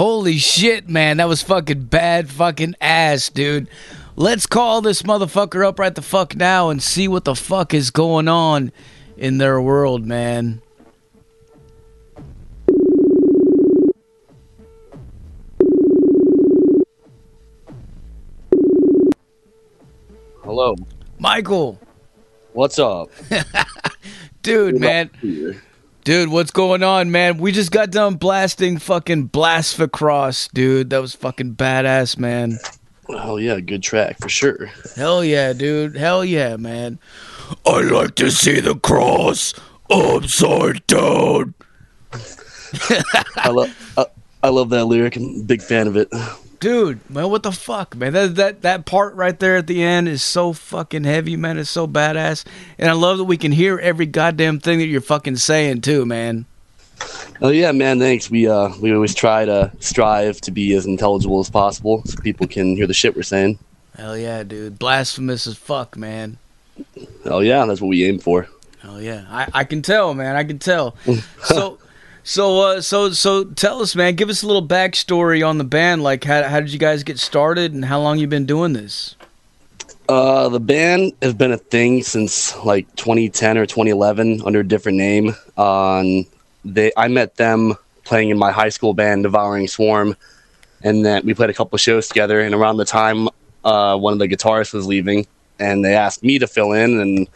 Holy shit, man. That was fucking bad fucking ass, dude. Let's call this motherfucker up right the fuck now and see what the fuck is going on in their world, man. Hello. Michael. What's up? Dude, man. Dude, what's going on, man? We just got done blasting fucking Blasphacross, dude. That was fucking badass, man. Oh, yeah, good track, for sure. Hell yeah, dude. Hell yeah, man. I like to see the cross upside down. I love that lyric. I'm a big fan of it. Dude, man, what the fuck, man? That part right there at the end is so fucking heavy, man. It's so badass. And I love that we can hear every goddamn thing that you're fucking saying, too, man. Oh, yeah, man, thanks. We always try to strive to be as intelligible as possible so people can hear the shit we're saying. Hell yeah, dude. Blasphemous as fuck, man. Oh, yeah, that's what we aim for. Hell yeah. I can tell, man. I can tell. So tell us, man. Give us a little backstory on the band. Like, how did you guys get started, and how long you been doing this? The band has been a thing since like 2010 or 2011 under a different name. I met them playing in my high school band, Devouring Swarm, and then we played a couple of shows together. And around the time, one of the guitarists was leaving, and they asked me to fill in, and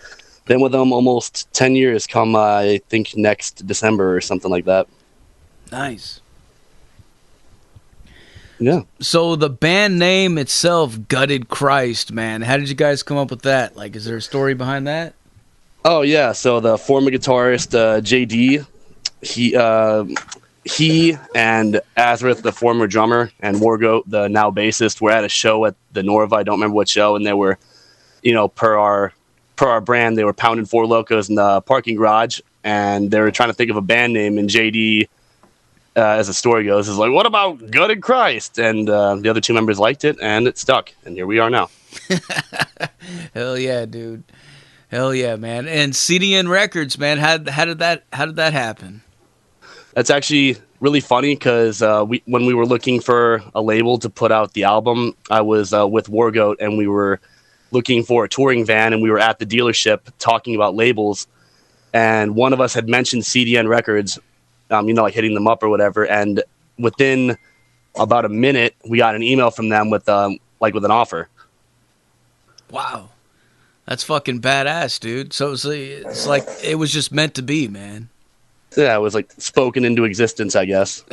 been with them almost 10 years come, I think, next December or something like that. Nice. Yeah. So the band name itself, Gutted Christ, man. How did you guys come up with that? Like, is there a story behind that? Oh, yeah. So the former guitarist, JD, he and Azareth, the former drummer, and Wargoat, the now bassist, were at a show at the Norva. I don't remember what show, and they were, per our brand, they were pounding Four Locos in the parking garage, and they were trying to think of a band name, and JD, as the story goes, is like, what about Gutted Christ? And the other two members liked it, and it stuck, and here we are now. Hell yeah, dude. Hell yeah, man. And CDN Records, man, how did that happen? That's actually really funny, because when we were looking for a label to put out the album, I was with Wargoat, and we were looking for a touring van, and we were at the dealership talking about labels, and one of us had mentioned CDN Records, like hitting them up or whatever, and within about a minute, we got an email from them with an offer. Wow. That's fucking badass, dude. So it's like it was just meant to be, man. Yeah, it was like spoken into existence, I guess.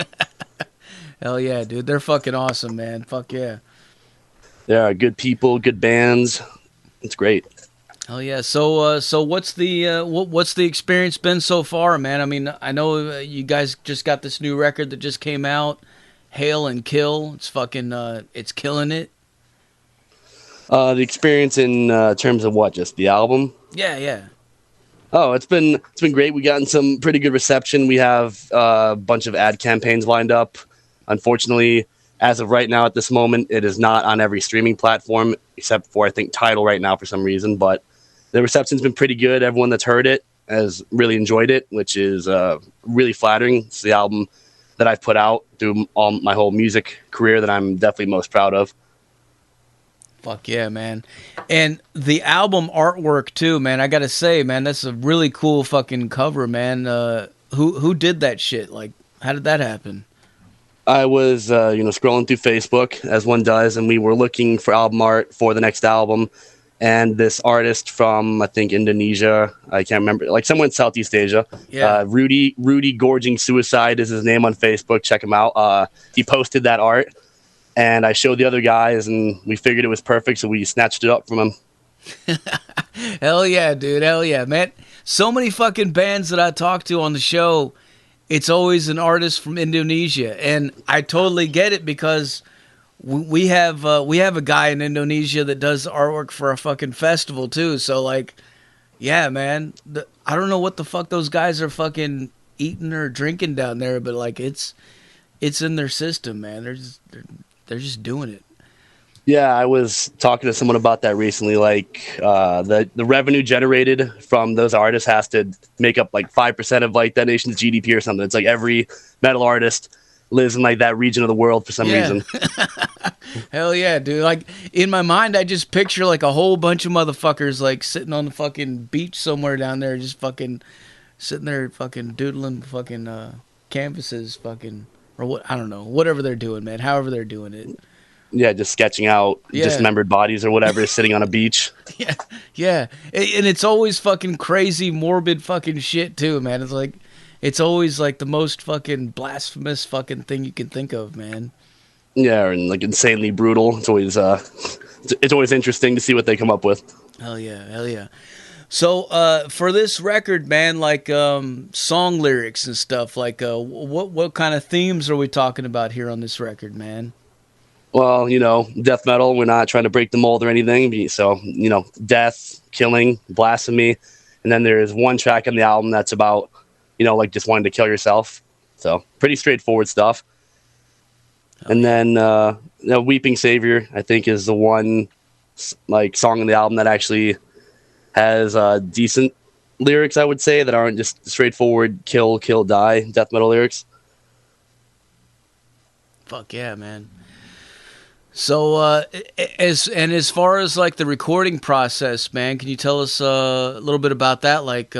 Hell yeah, dude. They're fucking awesome, man. Fuck yeah. They are good people, good bands. It's great. Hell yeah. So what's the experience been so far, man? I mean, I know you guys just got this new record that just came out, Hail and Kill. It's fucking it's killing it. The experience in terms of what? Just the album? Yeah. Oh, it's been great. We gotten some pretty good reception. We have a bunch of ad campaigns lined up. Unfortunately, as of right now, at this moment, it is not on every streaming platform, except for, I think, Tidal right now for some reason. But the reception's been pretty good. Everyone that's heard it has really enjoyed it, which is really flattering. It's the album that I've put out through all my whole music career that I'm definitely most proud of. Fuck yeah, man. And the album artwork, too, man. I gotta say, man, that's a really cool fucking cover, man. Who did that shit? Like, how did that happen? I was, scrolling through Facebook, as one does, and we were looking for album art for the next album. And this artist from, I think, Indonesia, I can't remember, like somewhere in Southeast Asia, yeah. Rudy Gorging Suicide is his name on Facebook. Check him out. He posted that art, and I showed the other guys, and we figured it was perfect, so we snatched it up from him. Hell yeah, dude. Hell yeah, man. So many fucking bands that I talk to on the show, it's always an artist from Indonesia, and I totally get it, because we have a guy in Indonesia that does artwork for a fucking festival too. So like, yeah, man, I don't know what the fuck those guys are fucking eating or drinking down there, but like it's in their system, man. They're just doing it. Yeah, I was talking to someone about that recently. Like, the revenue generated from those artists has to make up like 5% of like that nation's GDP or something. It's like every metal artist lives in like that region of the world for some reason. Hell yeah, dude. Like, in my mind, I just picture like a whole bunch of motherfuckers like sitting on the fucking beach somewhere down there, just fucking sitting there fucking doodling fucking canvases, fucking, or what, I don't know, whatever they're doing, man, however they're doing it. Yeah, just sketching out dismembered bodies or whatever, sitting on a beach. Yeah. And it's always fucking crazy, morbid fucking shit too, man. It's like, it's always like the most fucking blasphemous fucking thing you can think of, man. Yeah, and like insanely brutal. It's always interesting to see what they come up with. Hell yeah. So for this record, man, like song lyrics and stuff, like what kind of themes are we talking about here on this record, man? Well, death metal, we're not trying to break the mold or anything. So, death, killing, blasphemy. And then there's one track on the album that's about, like just wanting to kill yourself. So pretty straightforward stuff. And then Weeping Savior, I think, is the one like song on the album that actually has decent lyrics, I would say, that aren't just straightforward kill, die death metal lyrics. Fuck yeah, man. So as far as like the recording process, man, can you tell us a little bit about that? Like,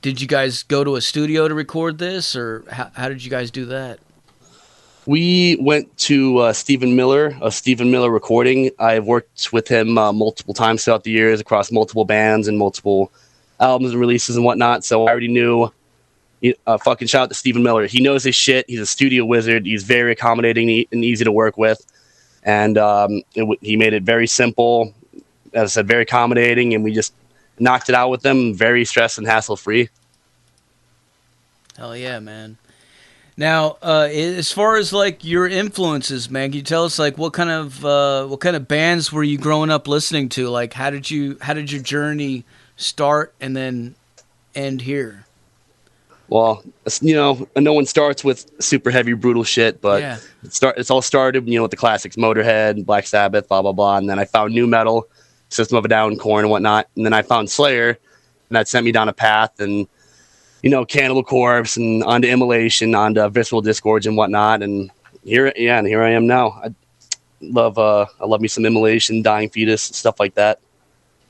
did you guys go to a studio to record this, or how did you guys do that? We went to Stephen Miller, a Stephen Miller recording. I've worked with him multiple times throughout the years across multiple bands and multiple albums and releases and whatnot. So I already knew. Fucking shout out to Stephen Miller. He knows his shit. He's a studio wizard. He's very accommodating and easy to work with. And he made it very simple. As I said, very accommodating. And we just knocked it out with them. Very stress and hassle free. Hell yeah, man. Now, as far as like your influences, man, can you tell us like what kind of bands were you growing up listening to? Like, how did your journey start and then end here? Well, no one starts with super heavy, brutal shit, but it's all started, with the classics, Motorhead, Black Sabbath, blah blah blah, and then I found new metal, System of a Down, Korn, and whatnot, and then I found Slayer, and that sent me down a path, and Cannibal Corpse, and onto Immolation, onto Visceral Disgorge and whatnot, and here I am now. I love me some Immolation, Dying Fetus, stuff like that.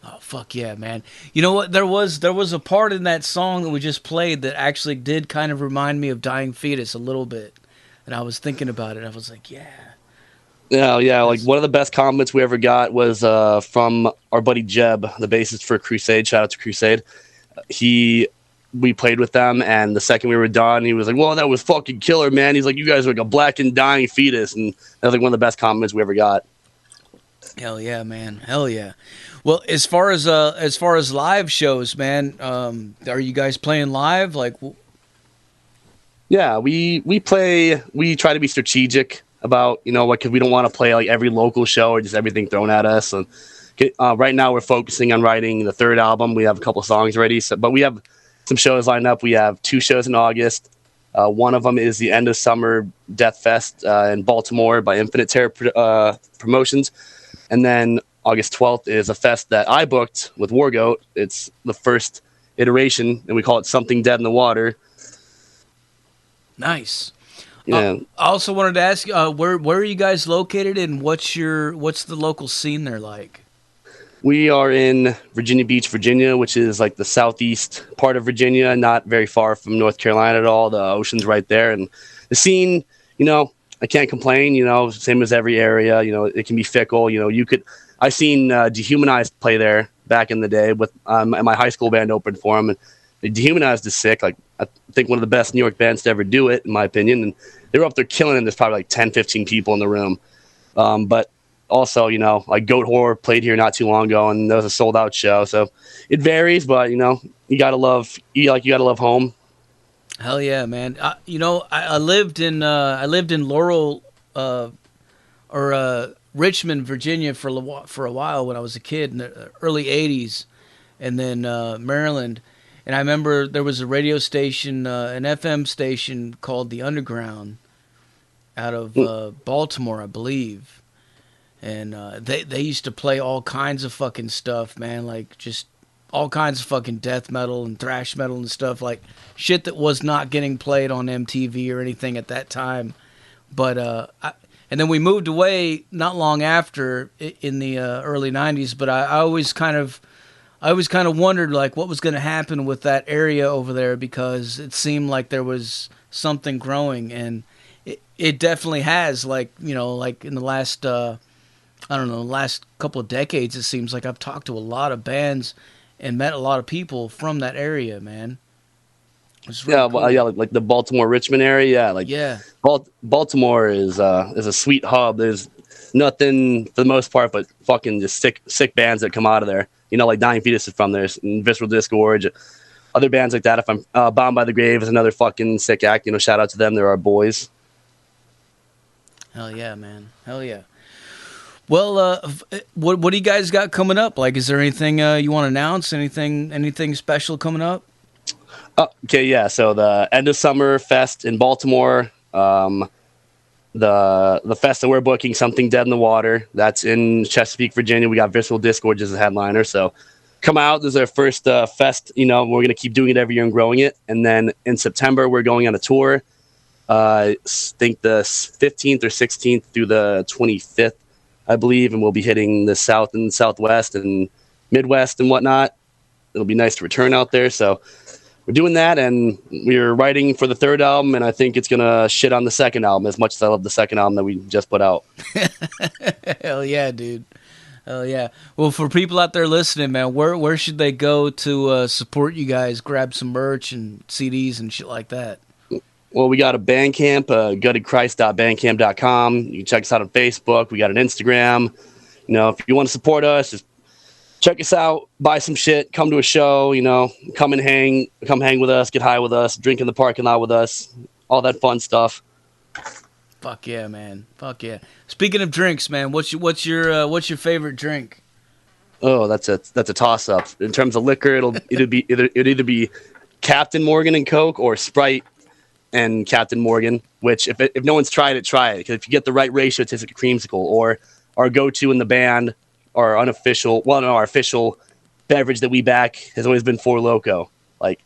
Oh fuck yeah, man! You know what? There was a part in that song that we just played that actually did kind of remind me of Dying Fetus a little bit, and I was thinking about it. I was like, yeah. Like one of the best compliments we ever got was from our buddy Jeb, the bassist for Crusade. Shout out to Crusade. We played with them, and the second we were done, he was like, "Well, that was fucking killer, man." He's like, "You guys are like a black and dying fetus," and that was like one of the best compliments we ever got. Hell yeah, man! Hell yeah. Well, as far as live shows, man, are you guys playing live? Like, yeah, we play. We try to be strategic about because we don't want to play like every local show or just everything thrown at us. And right now we're focusing on writing the third album. We have a couple songs ready, but we have some shows lined up. We have 2 shows in August. One of them is the end of summer Death Fest in Baltimore by Infinite Terror Promotions, and then August 12th is a fest that I booked with Wargoat. It's the first iteration, and we call it Something Dead in the Water. Nice. Yeah. I also wanted to ask you, where are you guys located, and what's the local scene there like? We are in Virginia Beach, Virginia, which is like the southeast part of Virginia, not very far from North Carolina at all. The ocean's right there, and the scene, I can't complain. Same as every area. It can be fickle. I seen Dehumanized play there back in the day with my high school band opened for them, and Dehumanized is sick. Like, I think one of the best New York bands to ever do it, in my opinion. And they were up there killing it. There's probably like 10, 15 people in the room. But also, like Goat Horror played here not too long ago, and that was a sold out show. So it varies, but you gotta love home. Hell yeah, man! I lived in Laurel or Richmond, Virginia for a while when I was a kid in the early '80s, and then Maryland. And I remember there was a radio station, an FM station called The Underground, out of Baltimore, I believe. And they used to play all kinds of fucking stuff, man, like just all kinds of fucking death metal and thrash metal and stuff, like shit that was not getting played on MTV or anything at that time. But and then we moved away not long after in the early '90s. But I always kind of wondered like what was going to happen with that area over there, because it seemed like there was something growing, and it definitely has. Like, you know, like in the last last couple of decades, it seems like I've talked to a lot of bands and met a lot of people from that area, man. Really cool. Well, yeah, like the Baltimore Richmond area. Yeah, like Baltimore is a sweet hub. There's nothing for the most part but fucking just sick bands that come out of there. You know, like Dying Fetus is from there, and Visceral Disgorge, other bands like that. If I'm Bound by the Grave is another fucking sick act. You know, shout out to them. They're our boys. Hell yeah, man. Hell yeah. Well, what do you guys got coming up? Like, is there anything you want to announce? Anything special coming up? Okay, yeah. So the end of summer fest in Baltimore, the fest that we're booking, Something Dead in the Water. That's in Chesapeake, Virginia. We got Visceral Disgorge as a headliner. So come out. This is our first fest. You know, we're gonna keep doing it every year and growing it. And then in September, we're going on a tour. I think the 15th or 16th through the 25th. I believe, and we'll be hitting the South and Southwest and Midwest and whatnot. It'll be nice to return out there. So we're doing that, and we're writing for the third album, and I think it's going to shit on the second album as much as I love the second album that we just put out. Hell yeah, dude. Hell yeah. Well, for people out there listening, man, where should they go to support you guys, grab some merch and CDs and shit like that? Well, we got a Bandcamp, guttedchrist.bandcamp.com. You can check us out on Facebook. We got an Instagram. You know, if you want to support us, just check us out, buy some shit, come to a show, you know, come hang with us, get high with us, drink in the parking lot with us, all that fun stuff. Fuck yeah, man. Fuck yeah. Speaking of drinks, man, what's your favorite drink? Oh, that's a toss up. In terms of liquor, it'll either be Captain Morgan and Coke or Sprite and Captain Morgan, which if no one's tried it, try it. Because if you get the right ratio, it tastes like a creamsicle. Or our go-to in the band, our official beverage that we back has always been Four Loko. Like,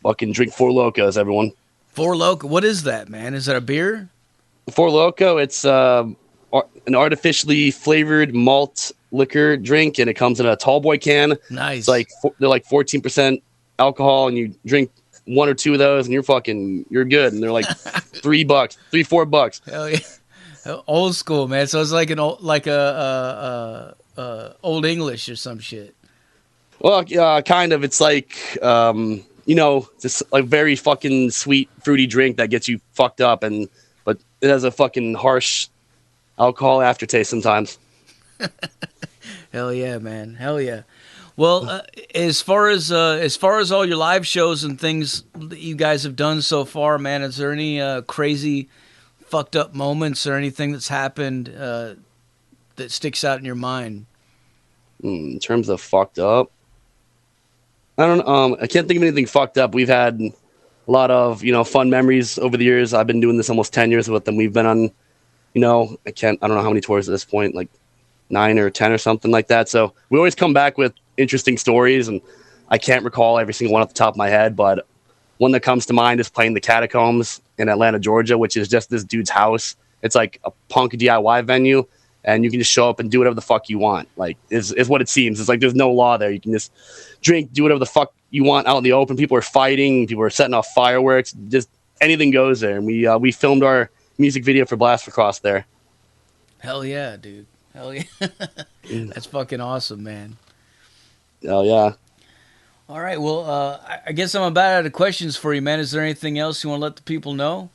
fucking drink Four Lokos, everyone. Four Loko, what is that, man? Is that a beer? Four Loko, it's an artificially flavored malt liquor drink, and it comes in a tall boy can. Nice. It's they're like 14% alcohol, and you drink one or two of those and you're good, and they're like $4. Hell yeah. Old school, man. So it's like old English or some shit. Well, kind of. It's like you know, just like very fucking sweet fruity drink that gets you fucked up, but it has a fucking harsh alcohol aftertaste sometimes. Hell yeah, man. Hell yeah. Well, as far as all your live shows and things that you guys have done so far, man, is there any crazy, fucked up moments or anything that's happened that sticks out in your mind? In terms of fucked up, I don't know. I can't think of anything fucked up. We've had a lot of, you know, fun memories over the years. I've been doing this almost 10 years with them. We've been on, you know, I don't know how many tours at this point, like 9 or 10 or something like that. So we always come back with interesting stories, and I can't recall every single one off the top of my head, but one that comes to mind is playing the Catacombs in Atlanta, Georgia, which is just this dude's house. It's like a punk DIY venue, and you can just show up and do whatever the fuck you want. Like, is what it seems. It's like there's no law there. You can just drink, do whatever the fuck you want out in the open. People are fighting, people are setting off fireworks, just anything goes there. And we filmed our music video for Blast for Cross there. Hell yeah, dude. Hell yeah. That's fucking awesome, man. Oh, yeah. All right, well, I guess I'm about out of questions for you, man. Is there anything else you want to let the people know?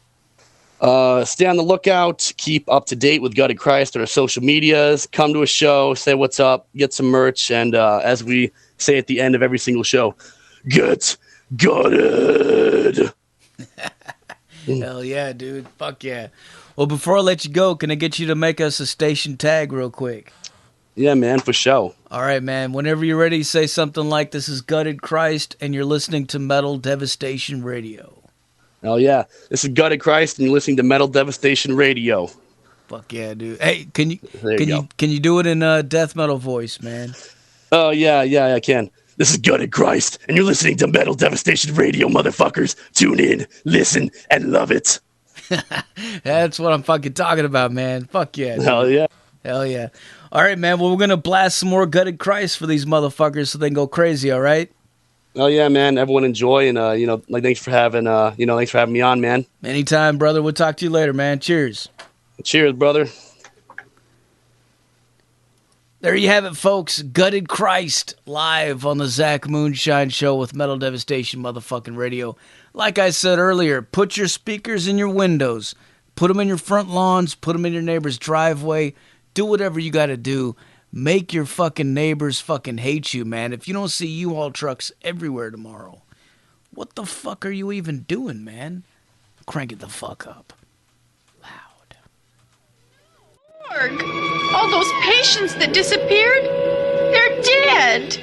Stay on the lookout. Keep up to date with Gutted Christ on our social medias. Come to a show, say what's up, get some merch, and as we say at the end of every single show, get gutted. Hell yeah, dude. Fuck yeah. Well, before I let you go, can I get you to make us a station tag real quick? Yeah, man, for sure. All right, man. Whenever you're ready, say something like, "This is Gutted Christ, and you're listening to Metal Devastation Radio." Oh, yeah. This is Gutted Christ, and you're listening to Metal Devastation Radio. Fuck yeah, dude. Hey, can you do it in death metal voice, man? Oh, yeah, I can. This is Gutted Christ, and you're listening to Metal Devastation Radio, motherfuckers. Tune in, listen, and love it. That's what I'm fucking talking about, man. Fuck yeah. Dude. Hell yeah. Hell yeah. All right, man. Well, we're going to blast some more Gutted Christ for these motherfuckers so they can go crazy, all right? Oh, yeah, man. Everyone enjoy, and, thanks for having me on, man. Anytime, brother. We'll talk to you later, man. Cheers. Cheers, brother. There you have it, folks. Gutted Christ live on the Zach Moonshine Show with Metal Devastation motherfucking radio. Like I said earlier, put your speakers in your windows. Put them in your front lawns. Put them in your neighbor's driveway. Do whatever you got to do. Make your fucking neighbors fucking hate you, man. If you don't see U-Haul trucks everywhere tomorrow, what the fuck are you even doing, man? Crank it the fuck up. All those patients that disappeared, they're dead.